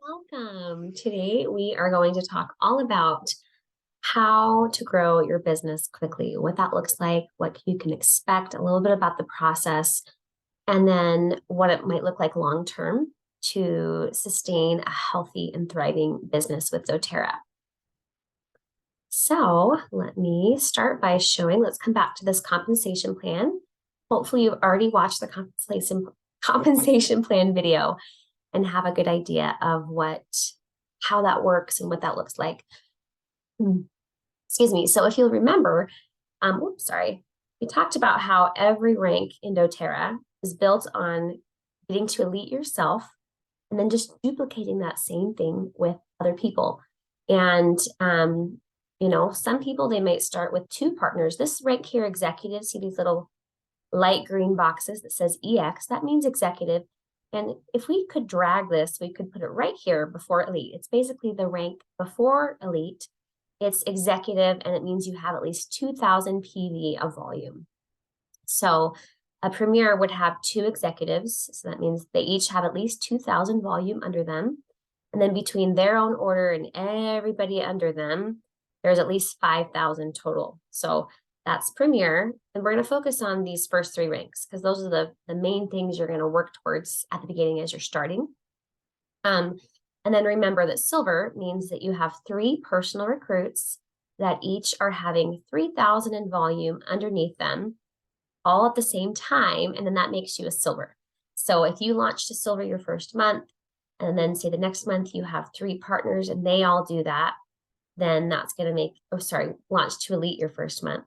Welcome. Today, we are going to talk all about how to grow your business quickly, what that looks like, what you can expect, a little bit about the process, and then what it might look like long term to sustain a healthy and thriving business with doTerra. So let me start by showing, let's come back to this compensation plan. Hopefully, you've already watched the compensation plan video and have a good idea of how that works and what that looks like. Excuse me. So if you'll remember, sorry, we talked about how every rank in doTerra is built on getting to elite yourself and then just duplicating that same thing with other people. And some people, they might start with 2 partners. This rank here, executive, see these little light green boxes that says EX, that means executive. And if we could drag this, we could put it right here before elite. It's basically the rank before elite. It's executive, and it means you have at least 2,000 PV of volume. So a premier would have 2 executives. So that means they each have at least 2,000 volume under them. And then between their own order and everybody under them, there's at least 5,000 total. So that's premier. And we're going to focus on these first 3 ranks because those are the main things you're going to work towards at the beginning as you're starting. And then remember that silver means that you have 3 personal recruits that each are having 3,000 in volume underneath them all at the same time. And then that makes you a silver. So if you launched a silver your first month, and then say the next month you have 3 partners and they all do that, then that's going to make, launch to elite your first month.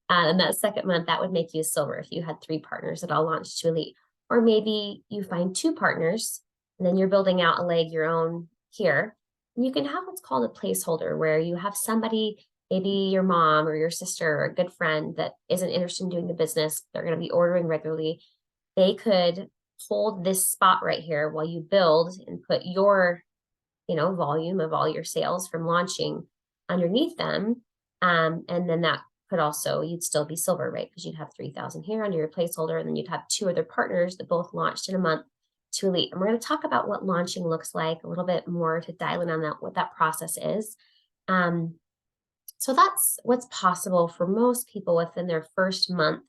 And that second month, that would make you a silver if you had 3 partners that all launched to elite. Or maybe you find 2 partners and then you're building out a leg your own here. And you can have what's called a placeholder where you have somebody, maybe your mom or your sister or a good friend that isn't interested in doing the business. They're going to be ordering regularly. They could hold this spot right here while you build and put your volume of all your sales from launching underneath them. And then that could also, you'd still be silver, right? Because you'd have 3,000 here under your placeholder, and then you'd have 2 other partners that both launched in a month to elite. And we're going to talk about what launching looks like a little bit more to dial in on that, what that process is. So that's what's possible for most people within their first month.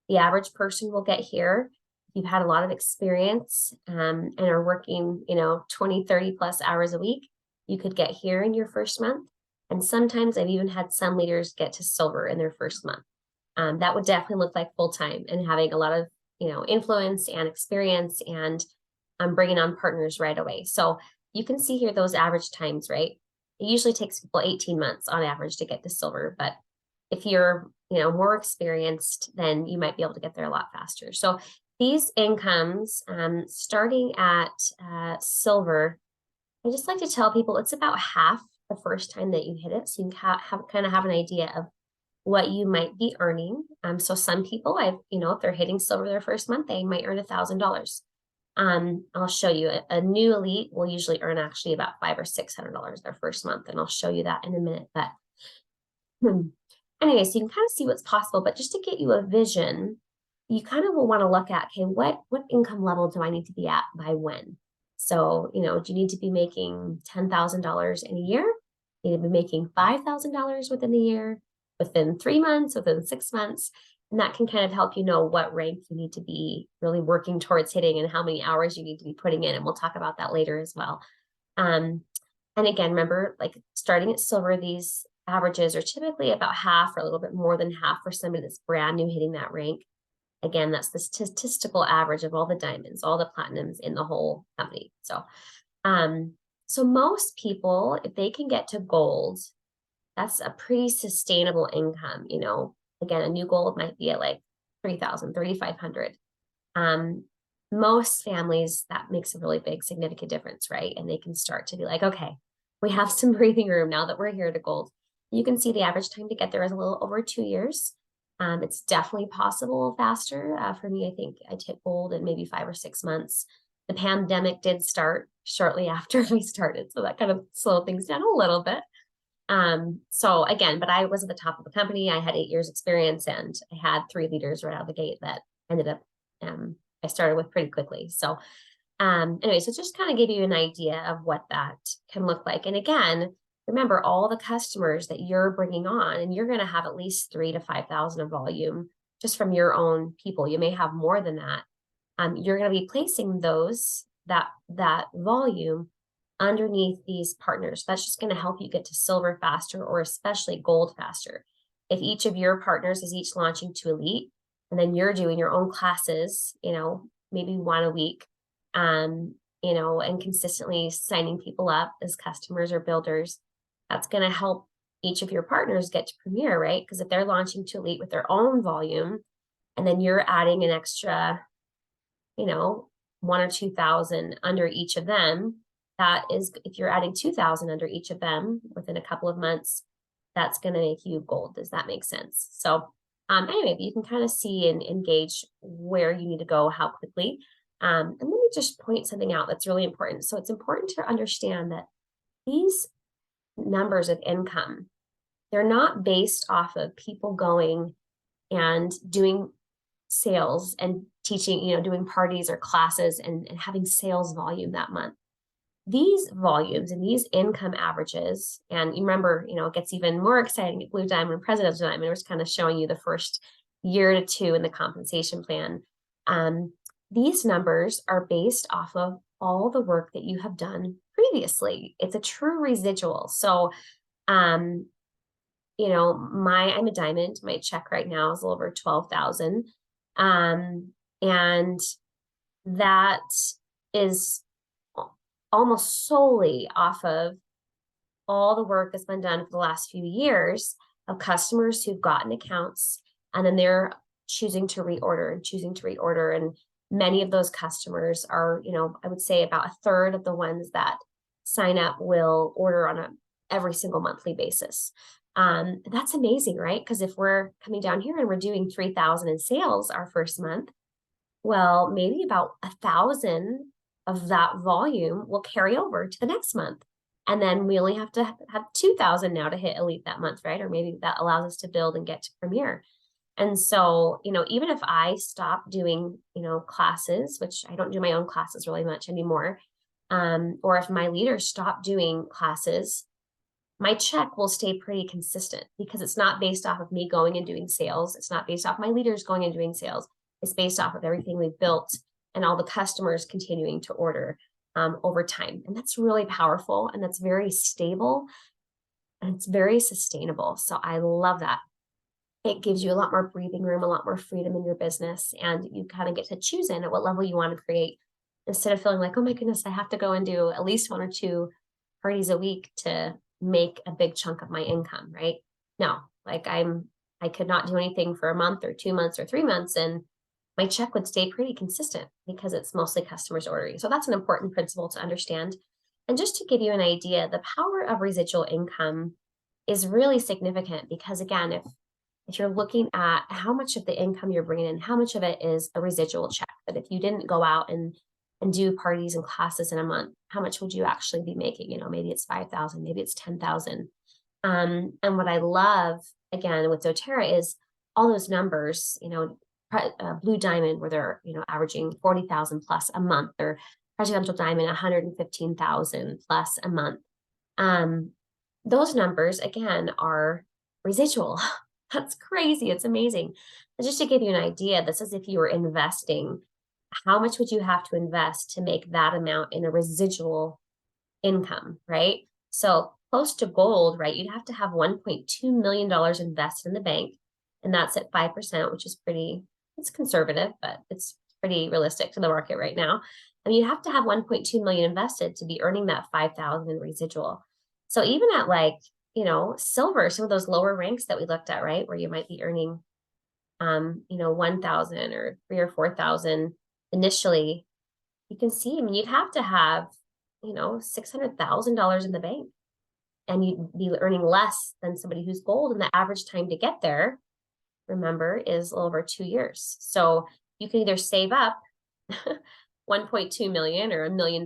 The average person will get here. You've had a lot of experience and are working, 20, 30 plus hours a week, you could get here in your first month. And sometimes I've even had some leaders get to silver in their first month. That would definitely look like full-time and having a lot of, influence and experience and bringing on partners right away. So you can see here those average times, right? It usually takes people 18 months on average to get to silver. But if you're, more experienced, then you might be able to get there a lot faster. So these incomes, starting at silver, I just like to tell people it's about half the first time that you hit it. So you can have an idea of what you might be earning. So some people, if they're hitting silver their first month, they might earn $1,000. I'll show you a new elite will usually earn actually about $500 or $600 their first month. And I'll show you that in a minute. But anyway, so you can kind of see what's possible, but just to get you a vision, you kind of will want to look at, okay, what income level do I need to be at by when? So, do you need to be making $10,000 in a year? You need to be making $5,000 within the year, within 3 months, within 6 months. And that can kind of help you know what rank you need to be really working towards hitting and how many hours you need to be putting in. And we'll talk about that later as well. And again, remember, like starting at silver, these averages are typically about half or a little bit more than half for somebody that's brand new hitting that rank. Again, that's the statistical average of all the diamonds, all the platinums in the whole company. So, so most people, if they can get to gold, that's a pretty sustainable income. Again, a new gold might be at like 3,000, 3,500. Most families, that makes a really big, significant difference, right? And they can start to be like, okay, we have some breathing room now that we're here to gold. You can see the average time to get there is a little over 2 years. It's definitely possible faster. For me, I think I hit gold in maybe 5 or 6 months. The pandemic did start shortly after I started, so that kind of slowed things down a little bit. So again, but I was at the top of the company. I had 8 years experience and I had 3 leaders right out of the gate that ended up, I started with pretty quickly. So Anyway, so just kind of give you an idea of what that can look like. And again, remember all the customers that you're bringing on, and you're going to have at least 3 to 5,000 of volume just from your own people. You may have more than that. You're going to be placing that volume underneath these partners. That's just going to help you get to silver faster, or especially gold faster. If each of your partners is each launching to elite, and then you're doing your own classes, maybe one a week, and consistently signing people up as customers or builders, that's going to help each of your partners get to premier, right? Because if they're launching to elite with their own volume, and then you're adding an extra, 1 or 2,000 under each of them, that is, if you're adding 2,000 under each of them within a couple of months, that's going to make you gold. Does that make sense? So anyway, you can kind of see and engage where you need to go, how quickly. And let me just point something out that's really important. So it's important to understand that these numbers of income, they're not based off of people going and doing sales and teaching, doing parties or classes and having sales volume that month. These volumes and these income averages, and you remember, it gets even more exciting at Blue Diamond and President's Diamond. It was kind of showing you the first year to two in the compensation plan. These numbers are based off of all the work that you have done previously. It's a true residual. So, I'm a diamond. My check right now is a little over 12,000. And that is almost solely off of all the work that's been done for the last few years of customers who've gotten accounts, and then they're choosing to reorder. And many of those customers are, I would say about a third of the ones that sign up will order on every single monthly basis. That's amazing, right? Because if we're coming down here and we're doing 3,000 in sales our first month, well, maybe about 1,000 of that volume will carry over to the next month. And then we only have to have 2,000 now to hit elite that month, right? Or maybe that allows us to build and get to premier. And so, even if I stop doing, classes, which I don't do my own classes really much anymore, or if my leaders stop doing classes, my check will stay pretty consistent because it's not based off of me going and doing sales. It's not based off my leaders going and doing sales. It's based off of everything we've built and all the customers continuing to order over time. And that's really powerful, and that's very stable, and it's very sustainable. So I love that. It gives you a lot more breathing room, a lot more freedom in your business, and you kind of get to choose in at what level you want to create, instead of feeling like, oh my goodness, I have to go and do at least 1 or 2 parties a week to make a big chunk of my income, right? No, like I could not do anything for a month or 2 months or 3 months, and my check would stay pretty consistent because it's mostly customers ordering. So that's an important principle to understand. And just to give you an idea, the power of residual income is really significant because, again, if you're looking at how much of the income you're bringing in, how much of it is a residual check, that if you didn't go out and do parties and classes in a month, how much would you actually be making? Maybe it's 5,000, maybe it's 10,000. And what I love, again, with doTerra is all those numbers, Blue Diamond, where they're, averaging 40,000 plus a month, or Presidential Diamond, 115,000 plus a month. Those numbers, again, are residual. That's crazy. It's amazing. But just to give you an idea, this is if you were investing, how much would you have to invest to make that amount in a residual income, right? So close to gold, right? You'd have to have $1.2 million invested in the bank, and that's at 5%, which is it's conservative, but it's pretty realistic to the market right now. I mean, you'd have to have 1.2 million invested to be earning that 5,000 in residual. So even at silver, some of those lower ranks that we looked at, right, where you might be earning, 1,000 or 3,000 or 4,000 initially, you can see, I mean, you'd have to have, $600,000 in the bank, and you'd be earning less than somebody who's gold. And the average time to get there, remember, is a little over 2 years. So you can either save up 1.2 million or $1 million,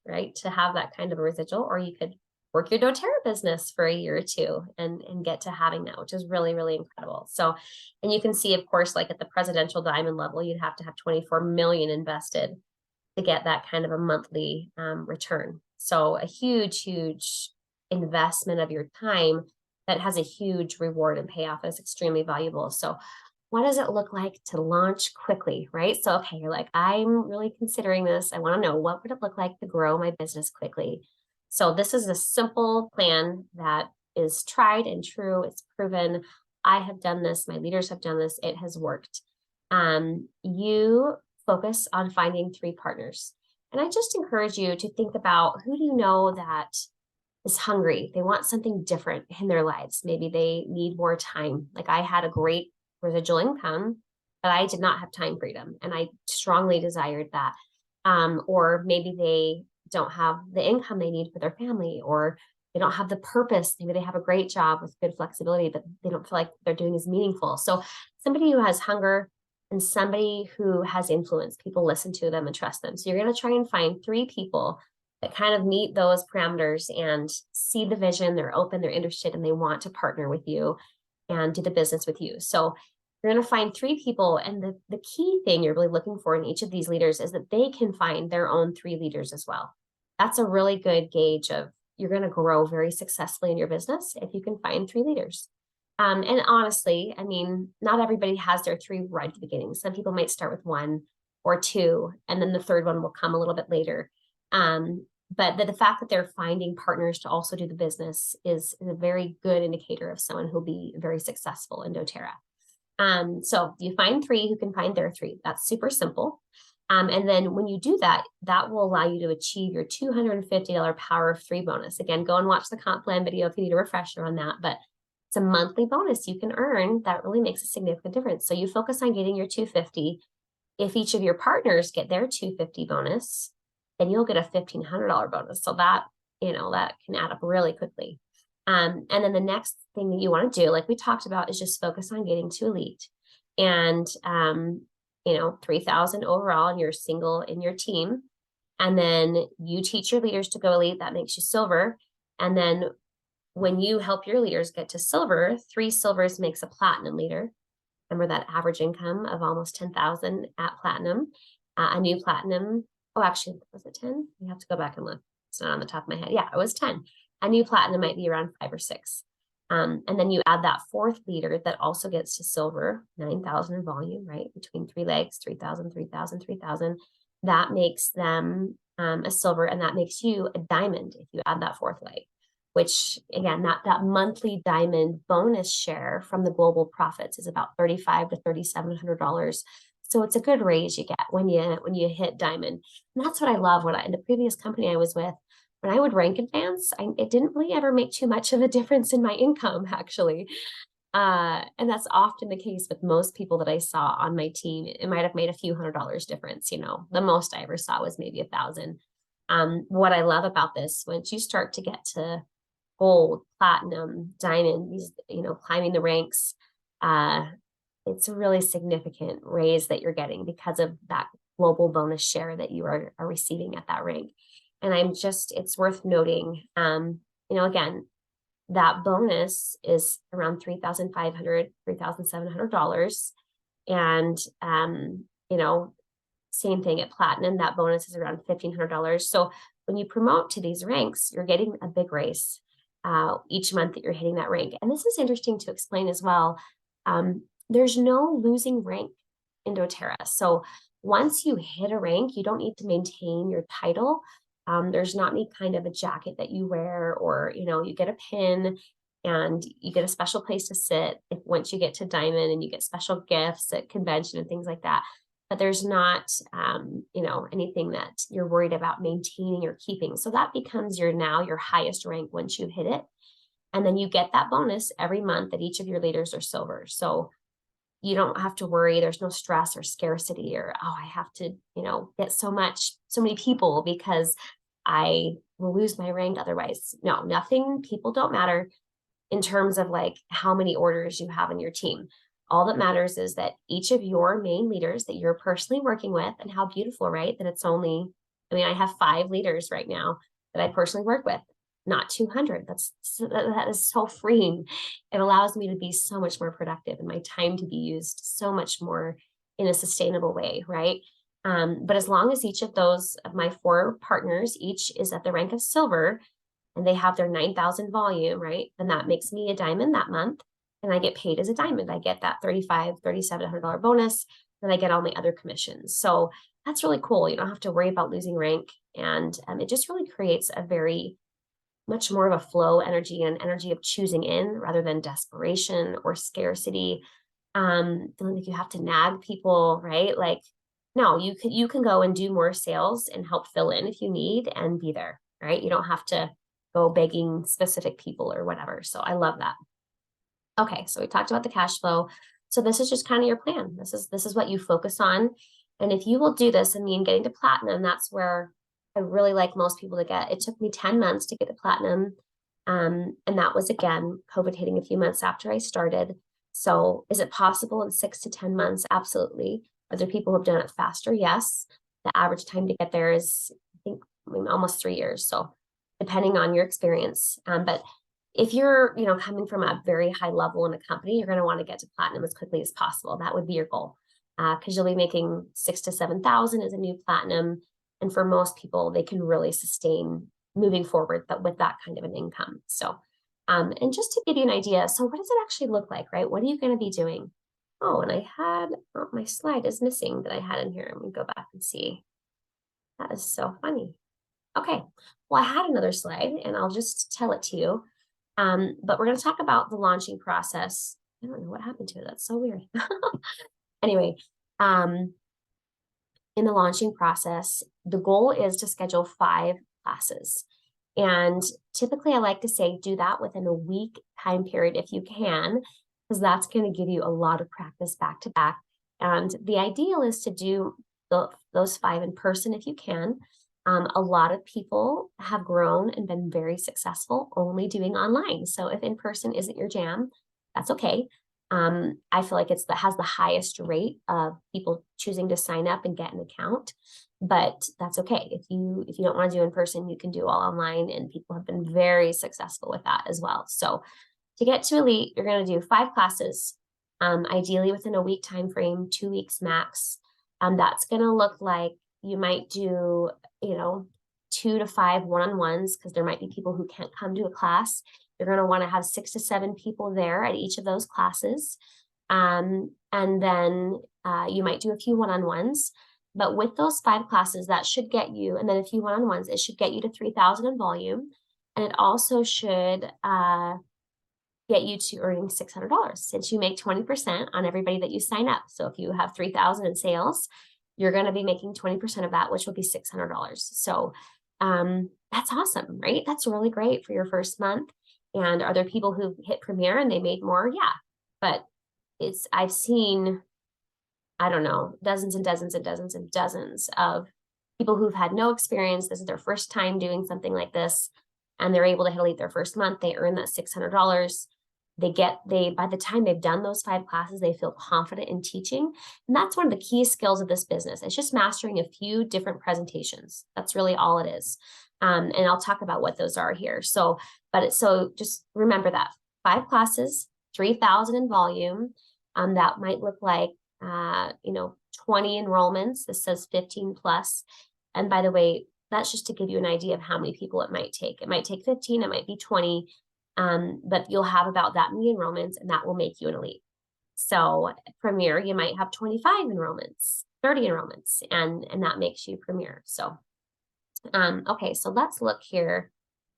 right, to have that kind of a residual, or you could work your doTerra business for a year or two and get to having that, which is really, really incredible. So, and you can see, of course, like at the Presidential Diamond level, you'd have to have 24 million invested to get that kind of a monthly return. So a huge, huge investment of your time that has a huge reward and payoff is extremely valuable. So what does it look like to launch quickly, right? So, okay, you're like, I'm really considering this. I want to know, what would it look like to grow my business quickly? So this is a simple plan that is tried and true. It's proven. I have done this. My leaders have done this. It has worked. You focus on finding 3 partners. And I just encourage you to think about, who do you know that is hungry? They want something different in their lives. Maybe they need more time. Like, I had a great residual income, but I did not have time freedom. And I strongly desired that. Or maybe they don't have the income they need for their family, or they don't have the purpose. Maybe they have a great job with good flexibility, but they don't feel like they're doing is meaningful. So somebody who has hunger and somebody who has influence, people listen to them and trust them. So you're going to try and find 3 people that kind of meet those parameters and see the vision. They're open, they're interested, and they want to partner with you and do the business with you. So you're going to find 3 people. And the key thing you're really looking for in each of these leaders is that they can find their own 3 leaders as well. That's a really good gauge of, you're going to grow very successfully in your business if you can find 3 leaders. And honestly, I mean, not everybody has their 3 right at the beginning. Some people might start with 1 or 2, and then the 3rd one will come a little bit later. But the fact that they're finding partners to also do the business is a very good indicator of someone who'll be very successful in doTerra. So you find 3 who can find their 3. That's super simple. And then when you do that, that will allow you to achieve your $250 Power of 3 bonus. Again, go and watch the comp plan video if you need a refresher on that, but it's a monthly bonus you can earn that really makes a significant difference. So you focus on getting your 250. If each of your partners get their 250 bonus, then you'll get a $1,500 bonus. So that, that can add up really quickly. And then the next thing that you want to do, like we talked about, is just focus on getting to elite. And 3,000 overall, and you're single in your team. And then you teach your leaders to go elite. That makes you silver. And then when you help your leaders get to silver, 3 silvers makes a platinum leader. Remember that average income of almost 10,000 at platinum. A new platinum. Oh, actually, was it 10? You have to go back and look. It's not on the top of my head. Yeah, it was 10. A new platinum might be around 5 or 6. And then you add that 4th leader that also gets to silver, 9,000 in volume, right? Between 3 legs, 3,000, 3,000, 3,000. That makes them a silver, and that makes you a diamond if you add that 4th leg, which again, that monthly diamond bonus share from the global profits is about $3,500 to $3,700. So it's a good raise you get when you hit diamond. And that's what I love. In the previous company I was with, when I would rank advance, it didn't really ever make too much of a difference in my income, actually. And that's often the case with most people that I saw on my team. It might have made a few $100 difference. The most I ever saw was maybe 1,000. What I love about this, once you start to get to gold, platinum, diamond, these, climbing the ranks, it's a really significant raise that you're getting because of that global bonus share that you are receiving at that rank. And it's worth noting, again, that bonus is around $3,500, $3,700. And, same thing at platinum, that bonus is around $1,500. So when you promote to these ranks, you're getting a big raise each month that you're hitting that rank. And this is interesting to explain as well. There's no losing rank in doTerra. So once you hit a rank, you don't need to maintain your title. There's not any kind of a jacket that you wear, or, you get a pin and you get a special place to sit once you get to diamond, and you get special gifts at convention and things like that. But there's not, anything that you're worried about maintaining or keeping. So that becomes your highest rank once you've hit it. And then you get that bonus every month that each of your leaders are silver. So you don't have to worry. There's no stress or scarcity or, I have to, get so many people because I will lose my rank otherwise. No, nothing. People don't matter in terms of like how many orders you have in your team. All that matters is that each of your main leaders that you're personally working with, and how beautiful, right? That it's only, I have 5 leaders right now that I personally work with, not 200. That is so freeing. It allows me to be so much more productive and my time to be used so much more in a sustainable way, right? But as long as each of those of my 4 partners, each is at the rank of silver and they have their 9,000 volume, right? Then that makes me a diamond that month. And I get paid as a diamond. I get that $3,700 bonus, and I get all my other commissions. So that's really cool. You don't have to worry about losing rank. And it just really creates a very much more of a flow energy and energy of choosing in rather than desperation or scarcity. Feeling like you have to nag people, right? Like, no, you can go and do more sales and help fill in if you need and be there, right? You don't have to go begging specific people or whatever. So I love that. Okay, so we talked about the cash flow. So this is just kind of your plan. This is what you focus on. And if you will do this, I mean, getting to platinum, that's where I really like most people to get. It took me 10 months to get to platinum. And that was again, COVID hitting a few months after I started. So is it possible in 6 to 10 months? Absolutely. Are there people who have done it faster? Yes. The average time to get there is, I mean, almost 3 years. So depending on your experience. But if you're, coming from a very high level in a company, you're going to want to get to platinum as quickly as possible. That would be your goal, because you'll be making 6,000 to 7,000 as a new platinum. And for most people, they can really sustain moving forward with that kind of an income. So, and just to give you an idea, so what does it actually look like, right? What are you going to be doing? Oh, and my slide is missing that I had in here. Let me go back and see. That is so funny. Okay, well, I had another slide and I'll just tell it to you. But we're going to talk about the launching process. I don't know what happened to it. That's so weird. Anyway, in the launching process, the goal is to schedule 5 classes. And typically I like to say do that within a week time period if you can, because that's going to give you a lot of practice back to back. And the ideal is to do those 5 in person if you can. A lot of people have grown and been very successful only doing online. So if in person isn't your jam, that's okay. I feel like that has the highest rate of people choosing to sign up and get an account, but that's okay. If you don't want to do in person, you can do all online, and people have been very successful with that as well. So to get to elite, you're going to do 5 classes, ideally within a week time frame, 2 weeks max. That's going to look like you might do 2 to 5 one-on-ones, because there might be people who can't come to a class. You're going to want to have 6 to 7 people there at each of those classes. And then you might do a few one-on-ones. But with those 5 classes, that should get you, and then a few one-on-ones, it should get you to 3,000 in volume. And it also should get you to earning $600, since you make 20% on everybody that you sign up. So if you have 3,000 in sales, you're going to be making 20% of that, which will be $600. So that's awesome, right? That's really great for your first month. And are there people who hit Premier and they made more? Yeah, but I've seen, I don't know, dozens and dozens and dozens and dozens of people who've had no experience. This is their first time doing something like this, and they're able to hit elite their first month. They earn that $600. By the time they've done those 5 classes, they feel confident in teaching. And that's one of the key skills of this business. It's just mastering a few different presentations. That's really all it is. And I'll talk about what those are here. So just remember that 5 classes, 3,000 in volume. That might look like, 20 enrollments. This says 15 plus. And by the way, that's just to give you an idea of how many people it might take. It might take 15, it might be 20. But you'll have about that many enrollments, and that will make you an elite. So Premier, you might have 25 enrollments, 30 enrollments, and that makes you Premier. So, okay, so let's look here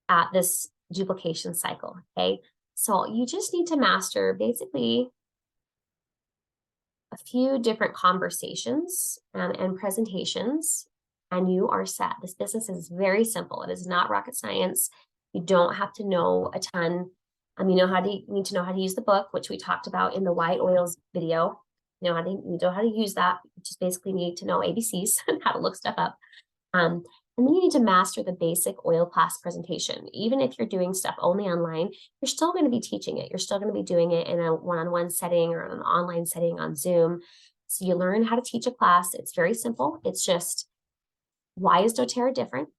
at this duplication cycle. Okay, so you just need to master basically a few different conversations and presentations, and you are set. This business is very simple. It is not rocket science. You don't have to know a ton. You need to know how to use the book, which we talked about in the white oils video. You know how to use that. You just basically need to know ABCs and how to look stuff up. And then you need to master the basic oil class presentation. Even if you're doing stuff only online, you're still going to be teaching it. You're still going to be doing it in a one-on-one setting or an online setting on Zoom. So you learn how to teach a class. It's very simple. It's just, why is doTerra different?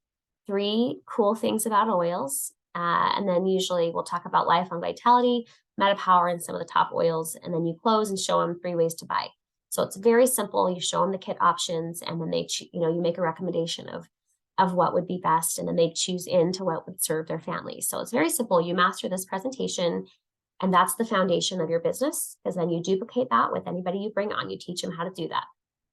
3 cool things about oils. And then usually we'll talk about lifelong vitality, MetaPower, and some of the top oils. And then you close and show them 3 ways to buy. So it's very simple. You show them the kit options, and then you make a recommendation of what would be best, and then they choose into what would serve their family. So it's very simple. You master this presentation, and that's the foundation of your business, because then you duplicate that with anybody you bring on. You teach them how to do that.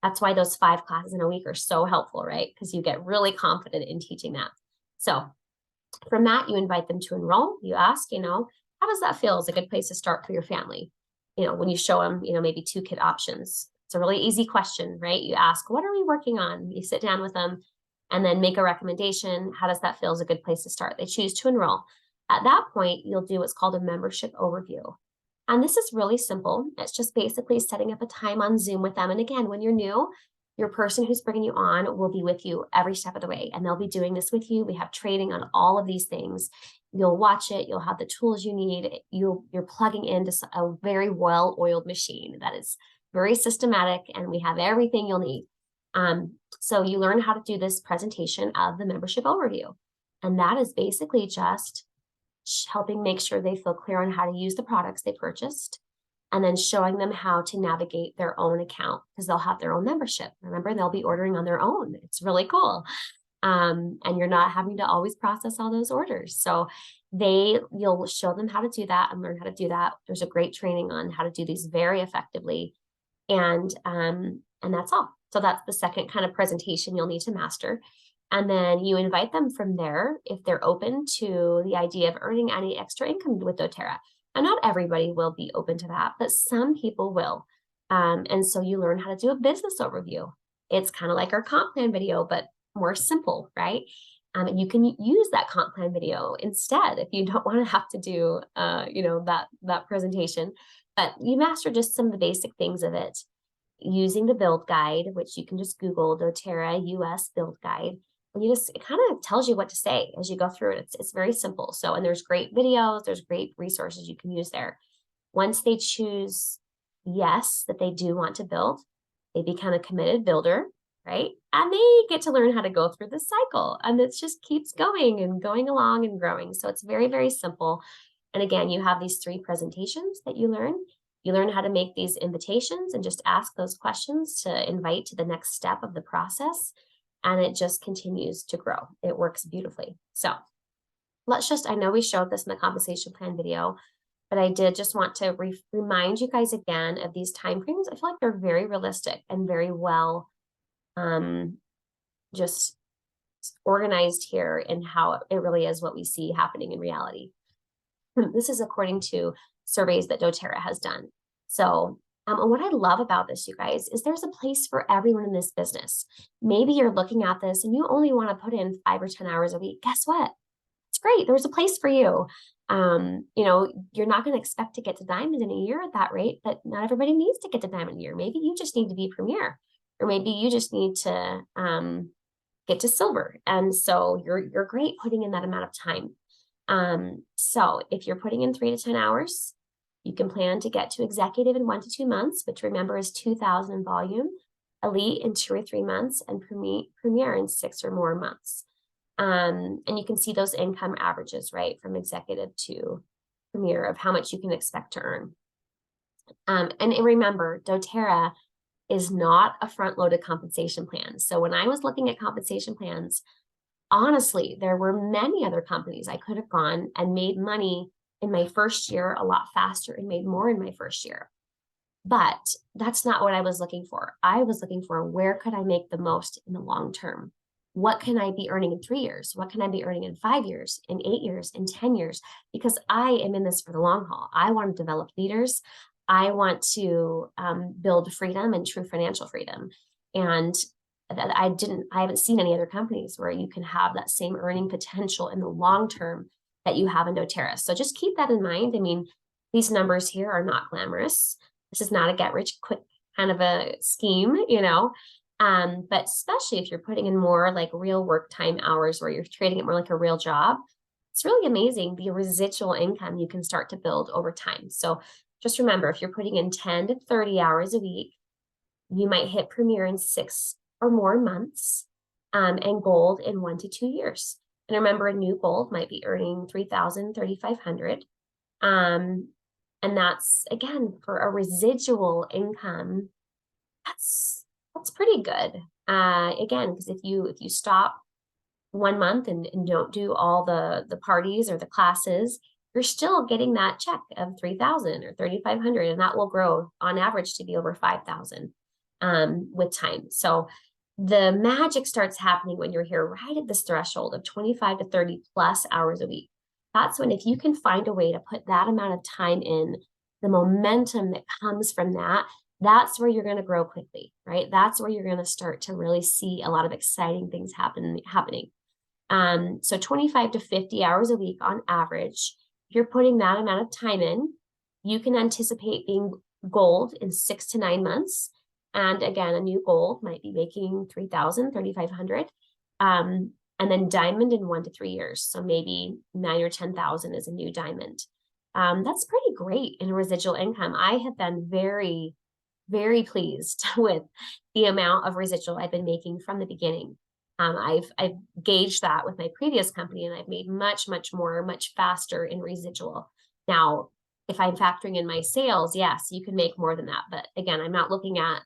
That's why those 5 classes in a week are so helpful, right? Because you get really confident in teaching that. So from that, you invite them to enroll. You ask, how does that feel? Is a good place to start for your family? When you show them, maybe 2 kit options. It's a really easy question, right? You ask, what are we working on? You sit down with them and then make a recommendation. How does that feel is a good place to start? They choose to enroll. At that point, you'll do what's called a membership overview. And this is really simple. It's just basically setting up a time on Zoom with them. And again, when you're new, your person who's bringing you on will be with you every step of the way, and they'll be doing this with you. We have training on all of these things. You'll watch it. You'll have the tools you need. You're plugging into a very well-oiled machine that is very systematic, and we have everything you'll need. So you learn how to do this presentation of the membership overview. And that is basically just helping make sure they feel clear on how to use the products they purchased, and then showing them how to navigate their own account, because they'll have their own membership. Remember, they'll be ordering on their own. It's really cool. And you're not having to always process all those orders. So you'll show them how to do that and learn how to do that. There's a great training on how to do these very effectively. And that's all. So that's the second kind of presentation you'll need to master. And then you invite them from there if they're open to the idea of earning any extra income with doTerra. And not everybody will be open to that, but some people will. And so you learn how to do a business overview. It's kind of like our comp plan video, but more simple, right? And you can use that comp plan video instead if you don't want to have to do, that presentation. But you master just some of the basic things of it using the build guide, which you can just Google doTerra US build guide. And it kind of tells you what to say as you go through it. It's very simple. So, and there's great videos, there's great resources you can use there. Once they choose yes, that they do want to build, they become a committed builder, right? And they get to learn how to go through the cycle. And it just keeps going and going along and growing. So it's very, very simple. And again, you have these 3 presentations that you learn. You learn how to make these invitations and just ask those questions to invite to the next step of the process. And it just continues to grow. It works beautifully. So I know we showed this in the compensation plan video, but I did just want to remind you guys again of these timeframes. I feel like they're very realistic and very well just organized here in how it really is what we see happening in reality. This is according to surveys that doTerra has done. So and what I love about this, you guys, is there's a place for everyone in this business. Maybe you're looking at this and you only want to put in 5 or 10 hours a week. Guess what? It's great. There's a place for you. You're not going to expect to get to diamond in a year at that rate, but not everybody needs to get to diamond in a year. Maybe you just need to be premier, or maybe you just need to get to silver. And so you're great putting in that amount of time. So if you're putting in 3 to 10 hours, you can plan to get to executive in 1 to 2 months, which remember is 2,000 in volume, elite in 2 or 3 months, and premier in 6 or more months. And you can see those income averages, right, from executive to premier of how much you can expect to earn. And remember, doTerra is not a front-loaded compensation plan. So when I was looking at compensation plans, honestly, there were many other companies I could have gone and made money in my first year a lot faster and made more in my first year. But that's not what I was looking for. I was looking for where could I make the most in the long term? What can I be earning in 3 years? What can I be earning in 5 years, in 8 years, in 10 years? Because I am in this for the long haul. I want to develop leaders. I want to build freedom and true financial freedom. And I haven't seen any other companies where you can have that same earning potential in the long term that you have in doTerra. So just keep that in mind. I mean, these numbers here are not glamorous. This is not a get rich quick kind of a scheme, but especially if you're putting in more like real work time hours where you're treating it more like a real job, it's really amazing the residual income you can start to build over time. So just remember, if you're putting in 10 to 30 hours a week, you might hit premier in 6 or more months, and gold in 1 to 2 years. And remember, a new gold might be earning 3,000, 3,500. And that's, again, for a residual income That's pretty good. Again, because if you stop 1 month and don't do all the parties or the classes, you're still getting that check of 3,000 or 3,500, and that will grow on average to be over 5,000 with time. So the magic starts happening when you're here right at this threshold of 25 to 30 plus hours a week. That's when, if you can find a way to put that amount of time in, the momentum that comes from that, that's where you're going to grow quickly, right? That's where you're going to start to really see a lot of exciting things happening. So 25 to 50 hours a week on average, if you're putting that amount of time in, you can anticipate being gold in 6 to 9 months. And again, a new gold might be making 3,000, 3,500. And then diamond in 1 to 3 years. So maybe 9 or 10,000 is a new diamond. That's pretty great in residual income. I have been very, very pleased with the amount of residual I've been making from the beginning. I've gauged that with my previous company, and I've made much, much more, much faster in residual. Now, if I'm factoring in my sales, yes, you can make more than that. But again, I'm not looking at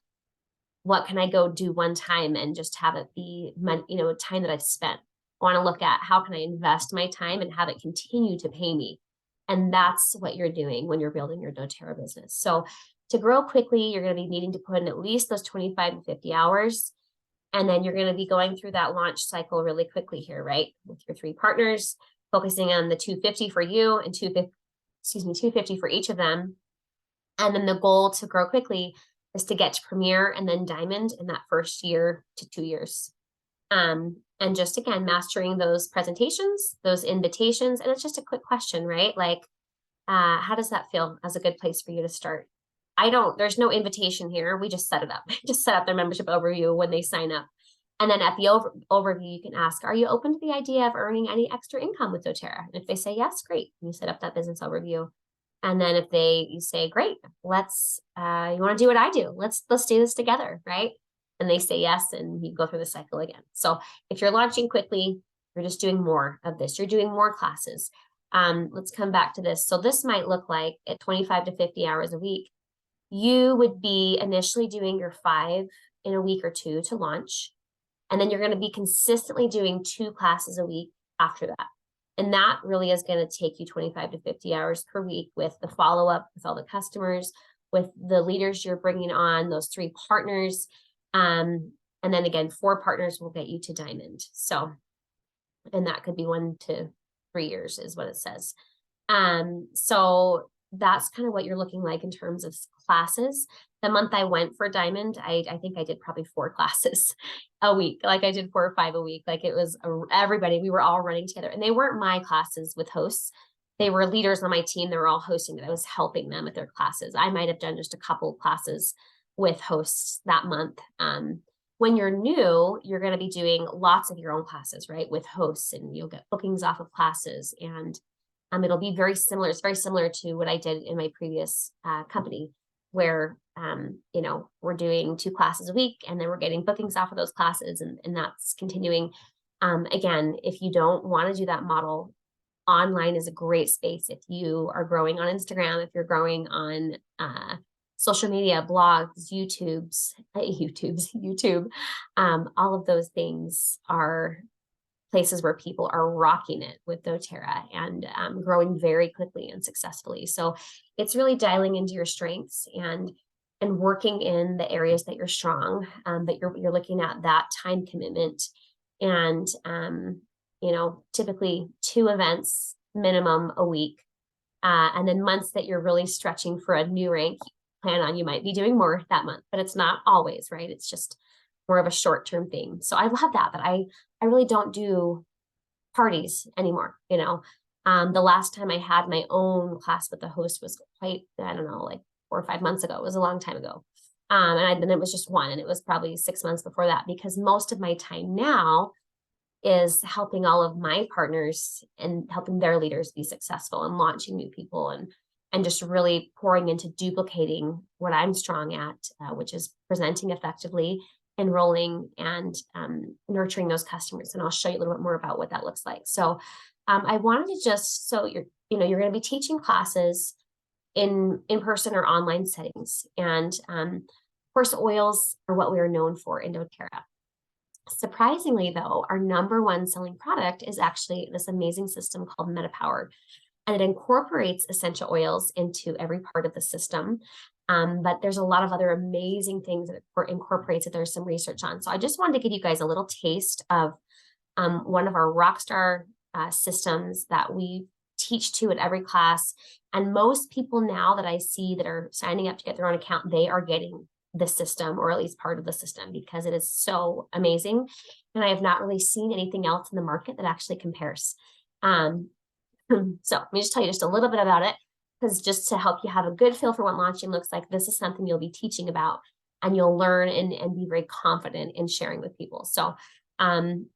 what can I go do one time and just have it be money, time that I've spent. I want to look at how can I invest my time and have it continue to pay me. And that's what you're doing when you're building your doTerra business. So to grow quickly, you're going to be needing to put in at least those 25 to 50 hours. And then you're going to be going through that launch cycle really quickly here, right? With your 3 partners, focusing on the 250 for you and 250 for each of them. And then the goal to grow quickly is to get to premier and then diamond in that first year to 2 years. And just again, mastering those presentations, those invitations. And it's just a quick question, right? Like, how does that feel as a good place for you to start? There's no invitation here. We just set it up. Just set up their membership overview when they sign up. And then at the overview, you can ask, are you open to the idea of earning any extra income with doTerra? And if they say yes, great. You set up that business overview. And then if you say, great, you want to do what I do? Let's do this together, right? And they say yes, and you go through the cycle again. So if you're launching quickly, you're just doing more of this. You're doing more classes. Let's come back to this. So this might look like at 25 to 50 hours a week, you would be initially doing your 5 in a week or 2 to launch. And then you're going to be consistently doing 2 classes a week after that. And that really is going to take you 25 to 50 hours per week with the follow-up with all the customers, with the leaders you're bringing on, those 3 partners. And then again, 4 partners will get you to diamond. So, and that could be 1 to 3 years is what it says. So that's kind of what you're looking like in terms of classes. The month I went for diamond, I think I did probably 4 classes a week. Like I did 4 or 5 a week. Like it was everybody, we were all running together, and they weren't my classes with hosts. They were leaders on my team that were all hosting that I was helping them with their classes. I might've done just a couple classes with hosts that month. When you're new, you're going to be doing lots of your own classes, right? With hosts, and you'll get bookings off of classes, and it'll be very similar. It's very similar to what I did in my previous company, where we're doing 2 classes a week, and then we're getting bookings off of those classes, and that's continuing. Again, if you don't want to do that model, online is a great space. If you are growing on Instagram, if you're growing on social media, blogs, YouTube, all of those things are places where people are rocking it with doTerra and growing very quickly and successfully. So it's really dialing into your strengths and working in the areas that you're strong, but you're looking at that time commitment, and typically 2 events minimum a week, and then months that you're really stretching for a new rank, plan on you might be doing more that month, but it's not always, right? It's just more of a short-term thing. So I love that, but I really don't do parties anymore. The last time I had my own class with the host was quite, I don't know, like 4 or 5 months ago. It was a long time ago. And then it was just one, and it was probably 6 months before that, because most of my time now is helping all of my partners and helping their leaders be successful and launching new people, and just really pouring into duplicating what I'm strong at, which is presenting effectively, enrolling, and nurturing those customers. And I'll show you a little bit more about what that looks like. So I wanted to just, so you're going to be teaching classes in person or online settings. And course, oils are what we are known for in doTerra. Surprisingly, though, our number one selling product is actually this amazing system called MetaPower, and it incorporates essential oils into every part of the system. But there's a lot of other amazing things that it incorporates that there's some research on. So I just wanted to give you guys a little taste of one of our rockstar systems that we teach to at every class. And most people now that I see that are signing up to get their own account, they are getting the system, or at least part of the system, because it is so amazing. And I have not really seen anything else in the market that actually compares. So let me just tell you just a little bit about it, because just to help you have a good feel for what launching looks like, this is something you'll be teaching about, and you'll learn and be very confident in sharing with people. So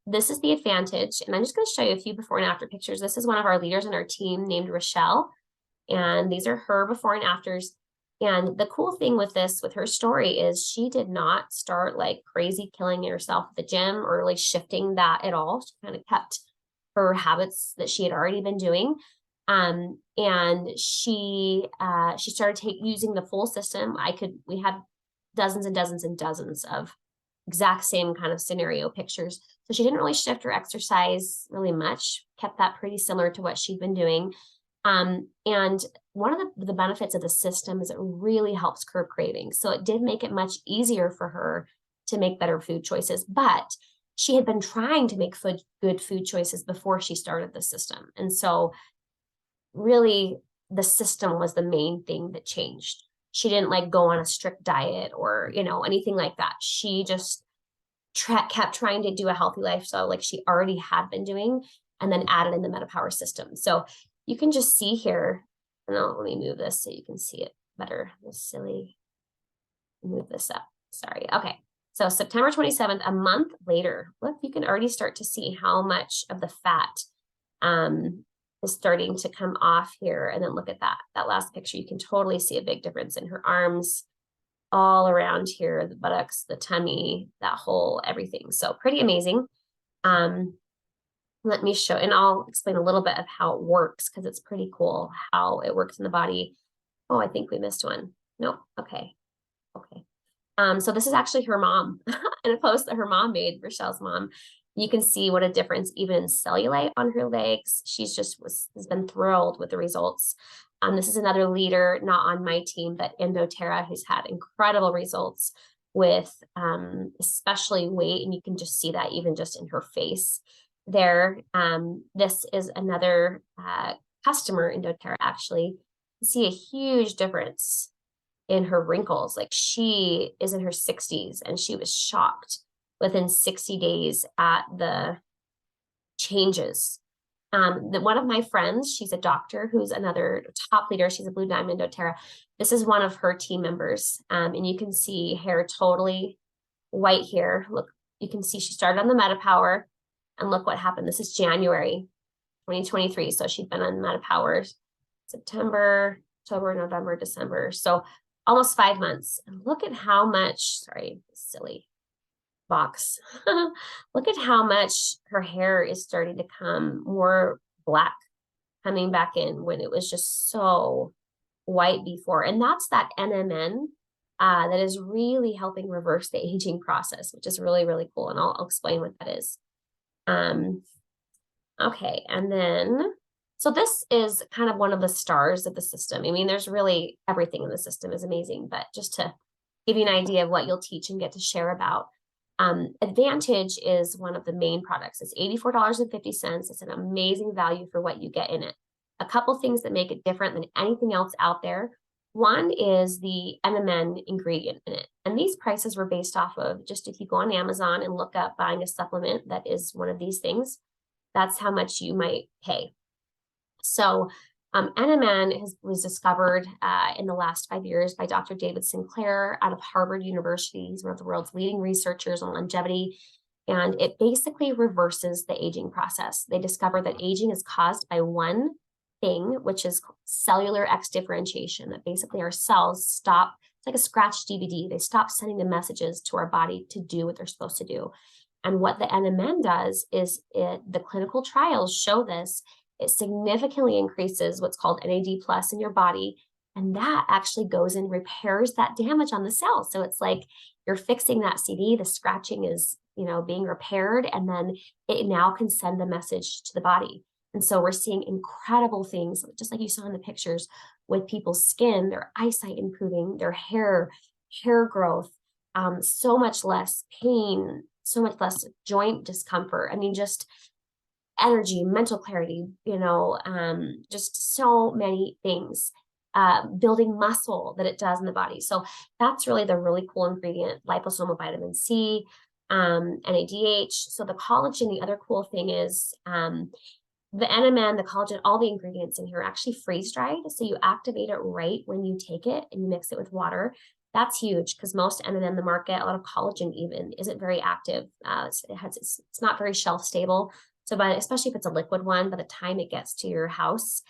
this is the advantage, and I'm just going to show you a few before and after pictures. This is one of our leaders in our team named Rochelle, and these are her before and afters. And the cool thing with this, with her story, is she did not start like crazy killing herself at the gym or really shifting that at all. She kind of kept her habits that she had already been doing. And she started using the full system. We had dozens and dozens and dozens of exact same kind of scenario pictures. So she didn't really shift her exercise really much, kept that pretty similar to what she'd been doing. And one of the benefits of the system is it really helps curb cravings. So it did make it much easier for her to make better food choices, but she had been trying to make good food choices before she started the system. And so really the system was the main thing that changed. She didn't like go on a strict diet or, anything like that. She just kept trying to do a healthy lifestyle like she already had been doing, and then added in the MetaPower system. So you can just see here, and let me move this so you can see it better. This silly, move this up. Sorry. Okay. So September 27th, a month later, look, you can already start to see how much of the fat is starting to come off here. And then look at that last picture. You can totally see a big difference in her arms, all around here, the buttocks, the tummy, that whole everything. So pretty amazing. Let me show, and I'll explain a little bit of how it works, because it's pretty cool how it works in the body. Oh, I think we missed one. Nope. Okay. So this is actually her mom and a post that her mom made, Rochelle's mom. You can see what a difference even in cellulite on her legs. She's has been thrilled with the results. This is another leader, not on my team, but in doTerra, who's had incredible results with especially weight. And you can just see that even just in her face there. This is another customer in doTerra, actually. You see a huge difference in her wrinkles. Like, she is in her 60s, and she was shocked within 60 days at the changes. One of my friends, she's a doctor who's another top leader. She's a Blue Diamond doTerra. This is one of her team members. And you can see hair totally white here. Look, you can see she started on the MetaPower, and look what happened. This is January 2023. So she'd been on MetaPower September, October, November, December. So almost 5 months. And look at how much, sorry, silly box. Look at how much her hair is starting to come more black, coming back in, when it was just so white before. And that's that NMN that is really helping reverse the aging process, which is really, really cool. And I'll explain what that is. Okay, and then, so this is kind of one of the stars of the system. I mean, there's really everything in the system is amazing, but just to give you an idea of what you'll teach and get to share about, Advantage is one of the main products. It's $84.50. It's an amazing value for what you get in it. A couple things that make it different than anything else out there. One is the NMN ingredient in it. And these prices were based off of, just if you go on Amazon and look up buying a supplement that is one of these things, that's how much you might pay. So NMN was discovered in the last 5 years by Dr. David Sinclair out of Harvard University. He's one of the world's leading researchers on longevity, and it basically reverses the aging process. They discovered that aging is caused by one thing, which is cellular X-differentiation, that basically our cells stop, it's like a scratched DVD. They stop sending the messages to our body to do what they're supposed to do. And what the NMN does is the clinical trials show this. It significantly increases what's called NAD+ in your body, And that actually goes and repairs that damage on the cell. So it's like you're fixing that CD, the scratching is, being repaired, and then it now can send the message to the body. And so we're seeing incredible things, just like you saw in the pictures, with people's skin, their eyesight improving, their hair growth, so much less pain, so much less joint discomfort. I mean, just energy, mental clarity, just so many things. Building muscle that it does in the body. So that's really the really cool ingredient, liposomal vitamin C, NADH. So the collagen, the other cool thing is the NMN, the collagen, all the ingredients in here are actually freeze dried. So you activate it right when you take it and you mix it with water. That's huge because most NMN in the market, a lot of collagen even, isn't very active. It's not very shelf stable. So especially if it's a liquid one, by the time it gets to your house,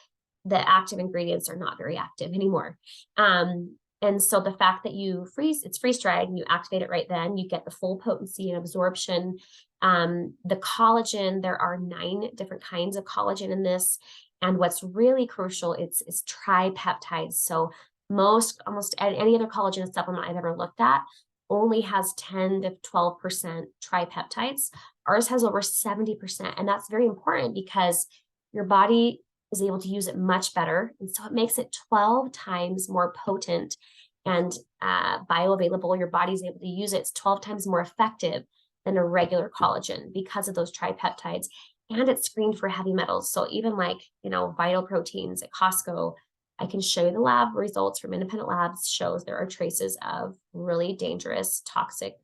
the active ingredients are not very active anymore. And so the fact that it's freeze dried and you activate it right then, you get the full potency and absorption. The collagen, there are 9 different kinds of collagen in this. And what's really crucial is tripeptides. So almost any other collagen supplement I've ever looked at only has 10 to 12% tripeptides. Ours has over 70%. And that's very important because your body is able to use it much better. And so it makes it 12 times more potent and bioavailable. Your body's able to use it. It's 12 times more effective than a regular collagen because of those tripeptides. And it's screened for heavy metals. So even like, vital proteins at Costco, I can show you the lab results from independent labs shows there are traces of really dangerous, toxic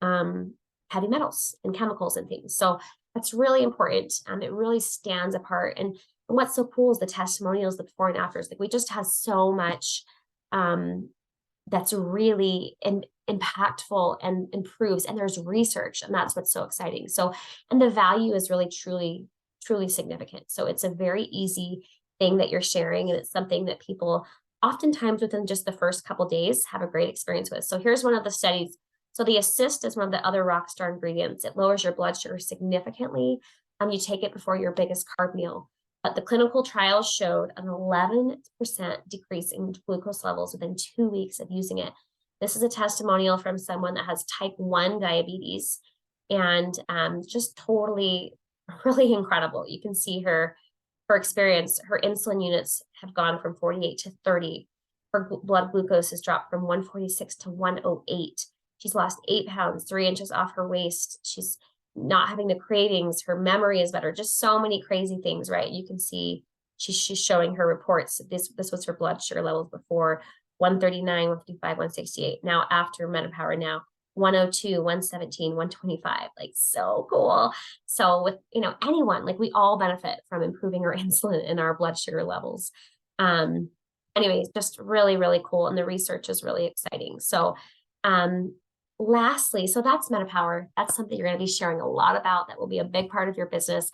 heavy metals and chemicals and things. So that's really important. It really stands apart. And what's so cool is the testimonials, the before and afters. Like we just have so much that's really impactful and improves. And there's research, and that's what's so exciting. So, and the value is really, truly, truly significant. So it's a very easy thing that you're sharing, and it's something that people oftentimes within just the first couple days have a great experience with. So here's one of the studies. So the assist is one of the other rock star ingredients. It lowers your blood sugar significantly. You take it before your biggest carb meal. But the clinical trials showed an 11% decrease in glucose levels within 2 weeks of using it. This is a testimonial from someone that has type 1 diabetes, and just totally, really incredible. You can see her experience. Her insulin units have gone from 48 to 30. Her blood glucose has dropped from 146 to 108. She's lost 8 pounds, 3 inches off her waist. She's not having the cravings. Her memory is better. Just so many crazy things, right? You can see she's showing her reports. This was her blood sugar levels before: 139, 155, 168. Now after MetaPower, now 102, 117, 125. Like, so cool. So with anyone, like, we all benefit from improving our insulin and our blood sugar levels. Anyways, just really, really cool. And the research is really exciting. So lastly, so that's MetaPower. That's something you're going to be sharing a lot about. That will be a big part of your business.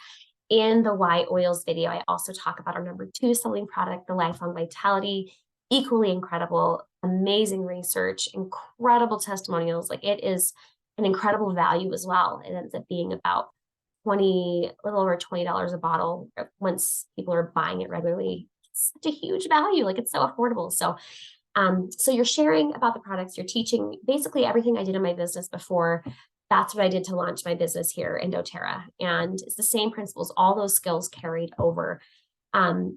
In the Why Oils video, I also talk about our number 2 selling product, the Lifelong Vitality. Equally incredible, amazing research, incredible testimonials. Like, it is an incredible value as well. It ends up being about a little over $20 a bottle once people are buying it regularly. It's such a huge value. Like, it's so affordable. So so you're sharing about the products, you're teaching basically everything I did in my business before. That's what I did to launch my business here in doTerra. And it's the same principles, all those skills carried over.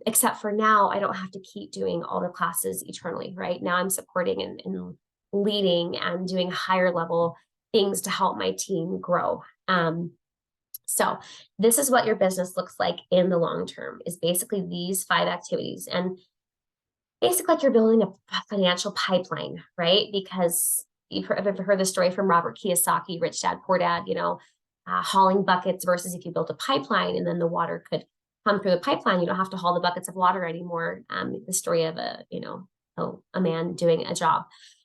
Except for now, I don't have to keep doing all the classes eternally, right? Now I'm supporting and leading and doing higher level things to help my team grow. So this is what your business looks like in the long term, is basically these 5 activities. And basically, like, you're building a financial pipeline, right? Because you've heard the story from Robert Kiyosaki, Rich Dad, Poor Dad, hauling buckets versus if you built a pipeline and then the water could come through the pipeline. You don't have to haul the buckets of water anymore. The story of a man doing a job.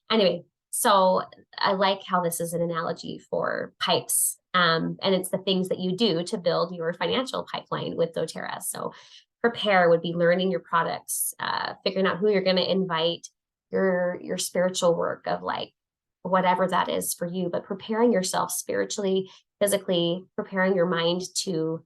Anyway, so I like how this is an analogy for pipes. And it's the things that you do to build your financial pipeline with doTerra. So prepare would be learning your products, figuring out who you're going to invite, your spiritual work of, like, whatever that is for you, but preparing yourself spiritually, physically, preparing your mind to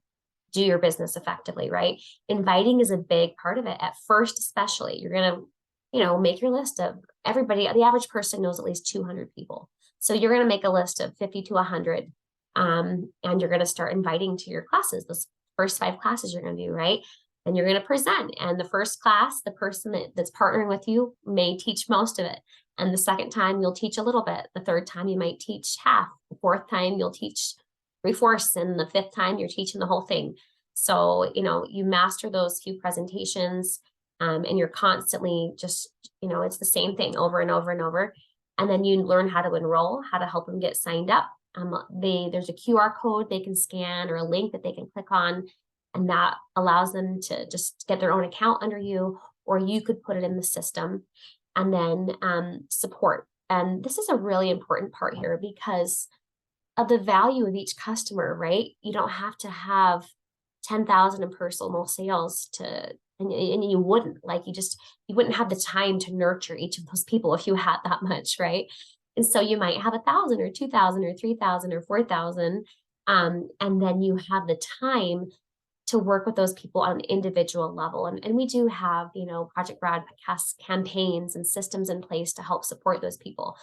do your business effectively, right? Inviting is a big part of it at first, especially. You're going to make your list of everybody. The average person knows at least 200 people. So you're going to make a list of 50 to 100, and you're going to start inviting to your classes, those first 5 classes you're going to do, right? And you're going to present. And the first class, the person that's partnering with you may teach most of it. And the second time you'll teach a little bit. The third time you might teach half. The fourth time you'll teach 3/4. And the fifth time you're teaching the whole thing. So, you master those few presentations, and you're constantly just, it's the same thing over and over and over. And then you learn how to enroll, how to help them get signed up. There's a QR code they can scan or a link that they can click on, and that allows them to just get their own account under you, or you could put it in the system. And then support. And this is a really important part here because of the value of each customer, right? You don't have to have 10,000 in personal sales and you wouldn't you wouldn't have the time to nurture each of those people if you had that much, right? And so you might have 1,000 or 2,000 or 3,000 or 4,000. And then you have the time to work with those people on an individual level. And we do have, Project Broadcast campaigns and systems in place to help support those people.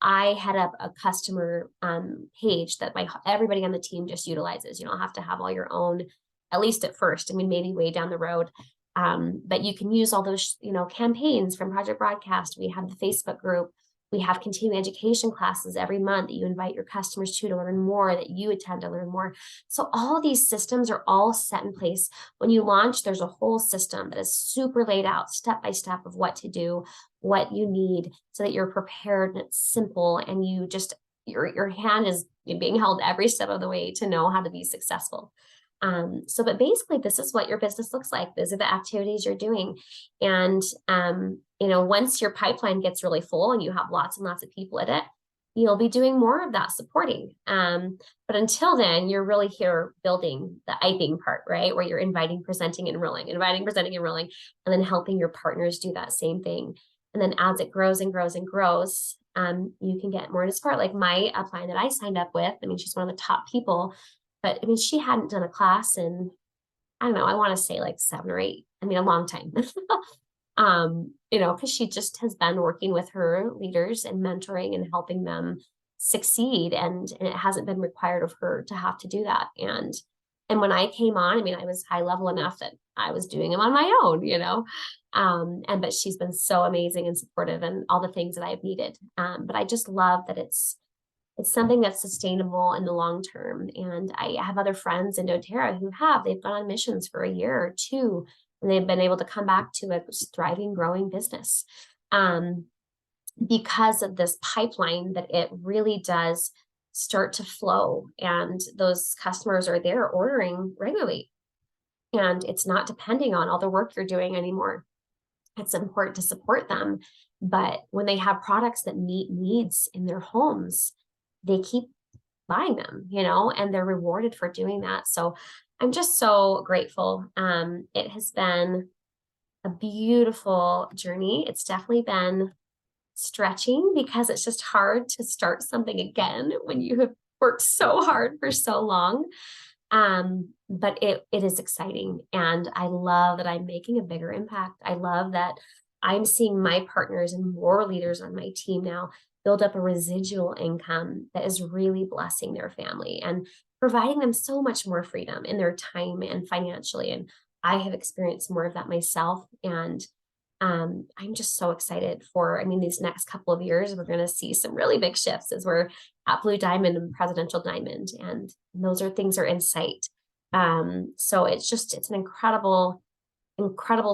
I head up a customer page that everybody on the team just utilizes. You don't have to have all your own, at least at first. I mean, maybe way down the road. But you can use all those, campaigns from Project Broadcast. We have the Facebook group. We have continuing education classes every month that you invite your customers to learn more, that you attend to learn more. So all these systems are all set in place. When you launch, there's a whole system that is super laid out step by step of what to do, what you need, so that you're prepared and it's simple, and you just, your hand is being held every step of the way to know how to be successful. But basically this is what your business looks like. Those are the activities you're doing. And, once your pipeline gets really full and you have lots and lots of people in it, you'll be doing more of that supporting. But until then, you're really here building the IPing part, right? Where you're inviting, presenting, enrolling, and then helping your partners do that same thing. And then as it grows and grows and grows, you can get more into support. Like my upline that I signed up with, she's one of the top people. But she hadn't done a class in, I don't know, I want to say like 7 or 8. A long time. Because she just has been working with her leaders and mentoring and helping them succeed. And it hasn't been required of her to have to do that. And when I came on, I was high level enough that I was doing them on my own, but she's been so amazing and supportive and all the things that I've needed. But I just love that it's something that's sustainable in the long term. And I have other friends in doTerra they've gone on missions for a year or 2, and they've been able to come back to a thriving, growing business because of this pipeline that it really does start to flow. And those customers are there ordering regularly. And it's not depending on all the work you're doing anymore. It's important to support them. But when they have products that meet needs in their homes, they keep buying them, and they're rewarded for doing that. So I'm just so grateful. It has been a beautiful journey. It's definitely been stretching because it's just hard to start something again when you have worked so hard for so long. But it is exciting. And I love that I'm making a bigger impact. I love that I'm seeing my partners and more leaders on my team now build up a residual income that is really blessing their family and providing them so much more freedom in their time and financially. And I have experienced more of that myself. And I'm just so excited for, these next couple of years, we're going to see some really big shifts as we're at Blue Diamond and Presidential Diamond. And those things are in sight. So it's an incredible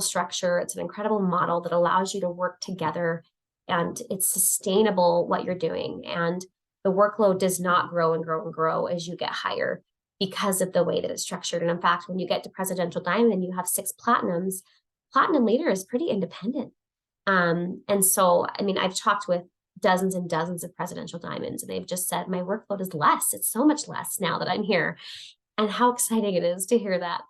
structure. It's an incredible model that allows you to work together, and it's sustainable what you're doing. And the workload does not grow and grow and grow as you get higher because of the way that it's structured. And in fact, when you get to Presidential Diamond and you have 6 platinums, platinum leader is pretty independent. And so, I've talked with dozens and dozens of Presidential Diamonds, and they've just said, my workload is less. It's so much less now that I'm here. And how exciting it is to hear that.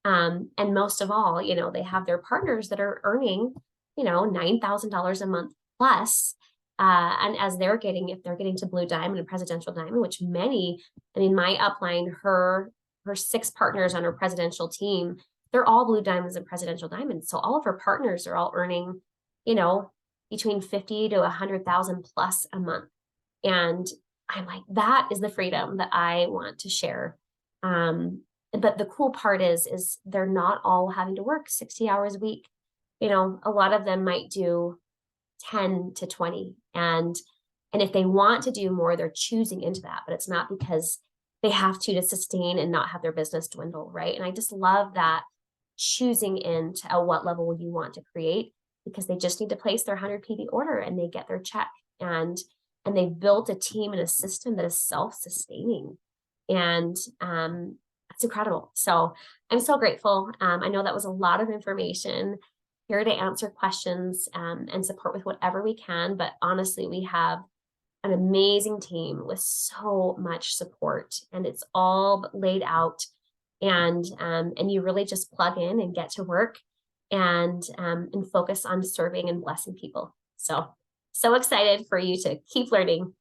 And most of all, they have their partners that are earning, $9,000 a month plus. And as if they're getting to Blue Diamond and Presidential Diamond, which many, my upline, her 6 partners on her presidential team, they're all Blue Diamonds and Presidential Diamonds. So all of her partners are all earning between 50 to 100,000 plus a month. And I'm like, that is the freedom that I want to share. But the cool part is they're not all having to work 60 hours a week. A lot of them might do 10 to 20. And if they want to do more, they're choosing into that, but it's not because they have to sustain and not have their business dwindle, right? And I just love that choosing into at what level you want to create, because they just need to place their 100 PV order and they get their check. And they've built a team and a system that is self-sustaining. And that's incredible. So I'm so grateful. I know that was a lot of information, here to answer questions and support with whatever we can. But honestly, we have an amazing team with so much support, and it's all laid out. And you really just plug in and get to work and focus on serving and blessing people. So excited for you to keep learning.